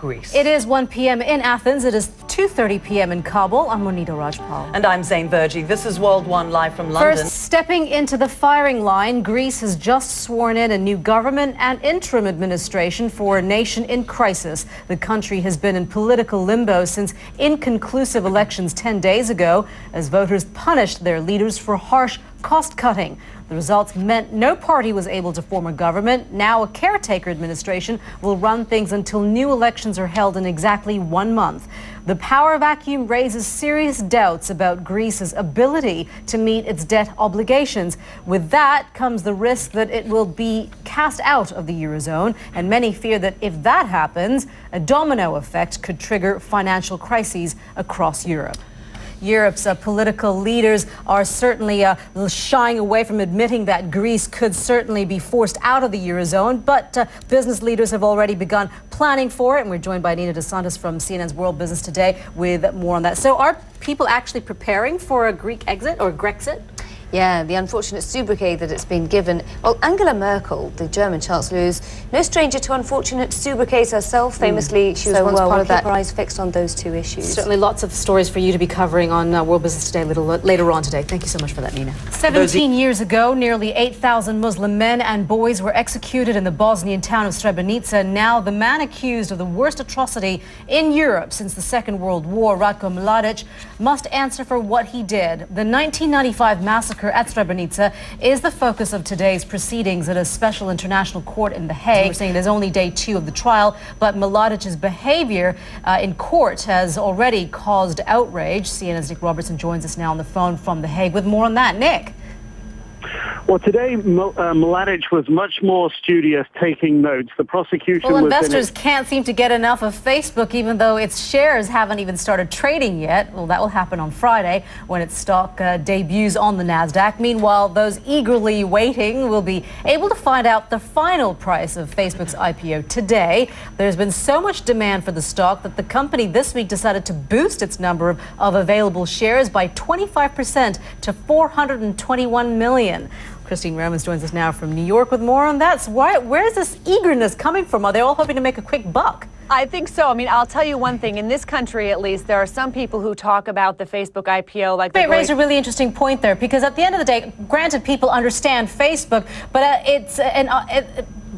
Greece. It is 1 p.m. in Athens. It is 2:30 p.m. in Kabul. I'm Monita Rajpal. And I'm Zain Verjee. This is World One live from London. First, stepping into the firing line, Greece has just sworn in a new government and interim administration for a nation in crisis. The country has been in political limbo since inconclusive elections 10 days ago, as voters punished their leaders for harsh cost-cutting. The results meant no party was able to form a government. Now a caretaker administration will run things until new elections are held in exactly 1 month. The power vacuum raises serious doubts about Greece's ability to meet its debt obligations. With that comes the risk that it will be cast out of the Eurozone, and many fear that if that happens, a domino effect could trigger financial crises across Europe. Europe's political leaders are certainly shying away from admitting that Greece could certainly be forced out of the Eurozone, but business leaders have already begun planning for it, and we're joined by Nina DeSantis from CNN's World Business Today with more on that. So are people actually preparing for a Greek exit or Grexit? Yeah, the unfortunate sobriquet that it's been given. Well, Angela Merkel, the German Chancellor, is no stranger to unfortunate sobriquets herself. Famously, she was once part of that. Keep her eyes fixed on those two issues. Certainly lots of stories for you to be covering on World Business Today a little later on today. Thank you so much for that, Nina. 17 years ago, nearly 8,000 Muslim men and boys were executed in the Bosnian town of Srebrenica. Now, the man accused of the worst atrocity in Europe since the Second World War, Ratko Mladic, must answer for what he did. The 1995 massacre at Srebrenica is the focus of today's proceedings at a special international court in The Hague. We're saying there's only day 2 of the trial, but Mladic's behavior in court has already caused outrage. CNN's Nick Robertson joins us now on the phone from The Hague with more on that. Nick. Well, today, Mladic was much more studious, taking notes. The prosecution Well, was investors can't seem to get enough of Facebook, even though its shares haven't even started trading yet. Well, that will happen on Friday when its stock debuts on the NASDAQ. Meanwhile, those eagerly waiting will be able to find out the final price of Facebook's IPO today. There's been so much demand for the stock that the company this week decided to boost its number of available shares by 25% to 421 million. Christine Romans joins us now from New York with more on that. So where is this eagerness coming from? Are they all hoping to make a quick buck? I think so. I mean, I'll tell you one thing. In this country, at least, there are some people who talk about the Facebook IPO like they raised a really interesting point there, because at the end of the day, granted, people understand Facebook, but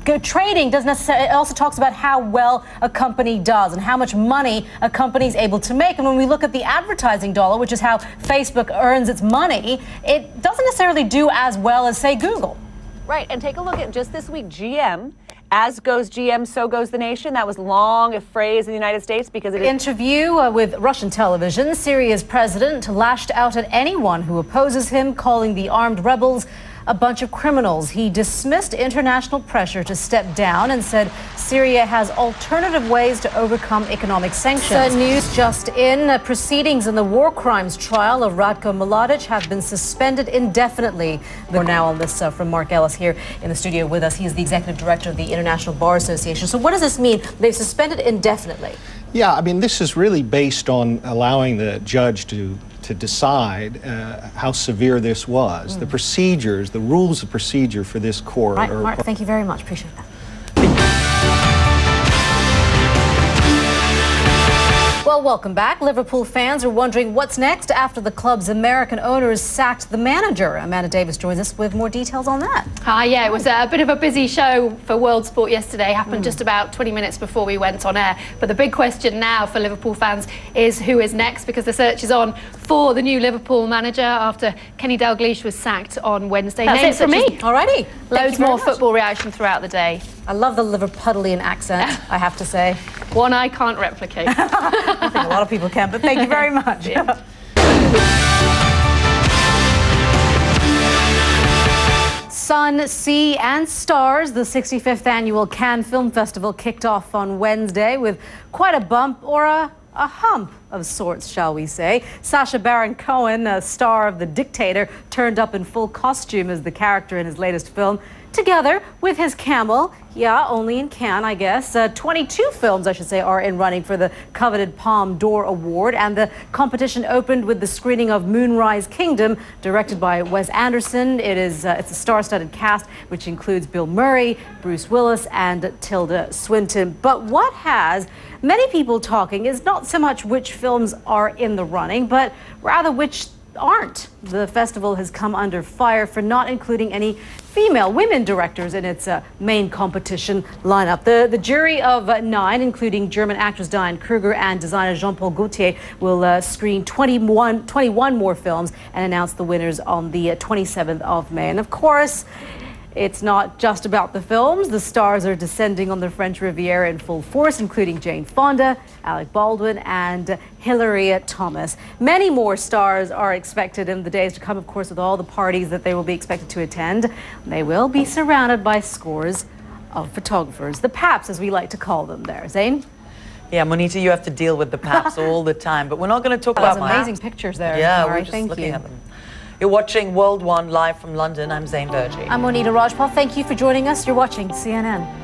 good trading doesn't necessarily. It also talks about how well a company does and how much money a company is able to make. And when we look at the advertising dollar, which is how Facebook earns its money, it doesn't necessarily do as well as, say, Google. Right. And take a look at just this week, GM. As goes GM, so goes the nation. That was long a phrase in the United States because it is. Interview with Russian television, Syria's president lashed out at anyone who opposes him, calling the armed rebels a bunch of criminals. He dismissed international pressure to step down and said Syria has alternative ways to overcome economic sanctions. News just in. Proceedings in the war crimes trial of Ratko Mladic have been suspended indefinitely. We're now on this from Mark Ellis here in the studio with us. He is the executive director of the International Bar Association. So what does this mean? They've suspended indefinitely. Yeah, I mean, this is really based on allowing the judge to decide how severe this was. The procedures, the rules of procedure for this court. Right, Mark, thank you very much. Appreciate that. Well, welcome back. Liverpool fans are wondering what's next after the club's American owners sacked the manager. Amanda Davis joins us with more details on that. Hi, yeah, it was a bit of a busy show for World Sport yesterday. Happened just about 20 minutes before we went on air. But the big question now for Liverpool fans is who is next, because the search is on for the new Liverpool manager after Kenny Dalglish was sacked on Wednesday. That's it from me. Alrighty. Loads more football reaction throughout the day. I love the Liverpudlian accent, I have to say. One I can't replicate. I think a lot of people can, but thank you very much. Yeah. Sun, Sea and Stars, the 65th annual Cannes Film Festival kicked off on Wednesday with quite a bump or a hump of sorts, shall we say. Sacha Baron Cohen, a star of The Dictator, turned up in full costume as the character in his latest film, together with his camel. Yeah, only in Cannes, I guess. 22 films, I should say, are in running for the coveted Palme d'Or Award, and the competition opened with the screening of Moonrise Kingdom, directed by Wes Anderson. It's a star-studded cast, which includes Bill Murray, Bruce Willis, and Tilda Swinton. But what has many people talking is not so much which films are in the running, but rather which aren't. The festival has come under fire for not including any women directors in its main competition lineup. The jury of 9, including German actress Diane Kruger and designer Jean-Paul Gaultier, will screen 21 more films and announce the winners on the 27th of May. And of course, it's not just about the films. The stars are descending on the French Riviera in full force, including Jane Fonda, Alec Baldwin, and Hilary Thomas. Many more stars are expected in the days to come, of course, with all the parties that they will be expected to attend. They will be surrounded by scores of photographers, the paps, as we like to call them there. Zain? Yeah, Monita, you have to deal with the paps all the time, but we're not going to talk about amazing pictures there. Yeah, Mari. we're just looking at them. You're watching World One live from London. I'm Zain Verjee. I'm Monita Rajpal. Thank you for joining us. You're watching CNN.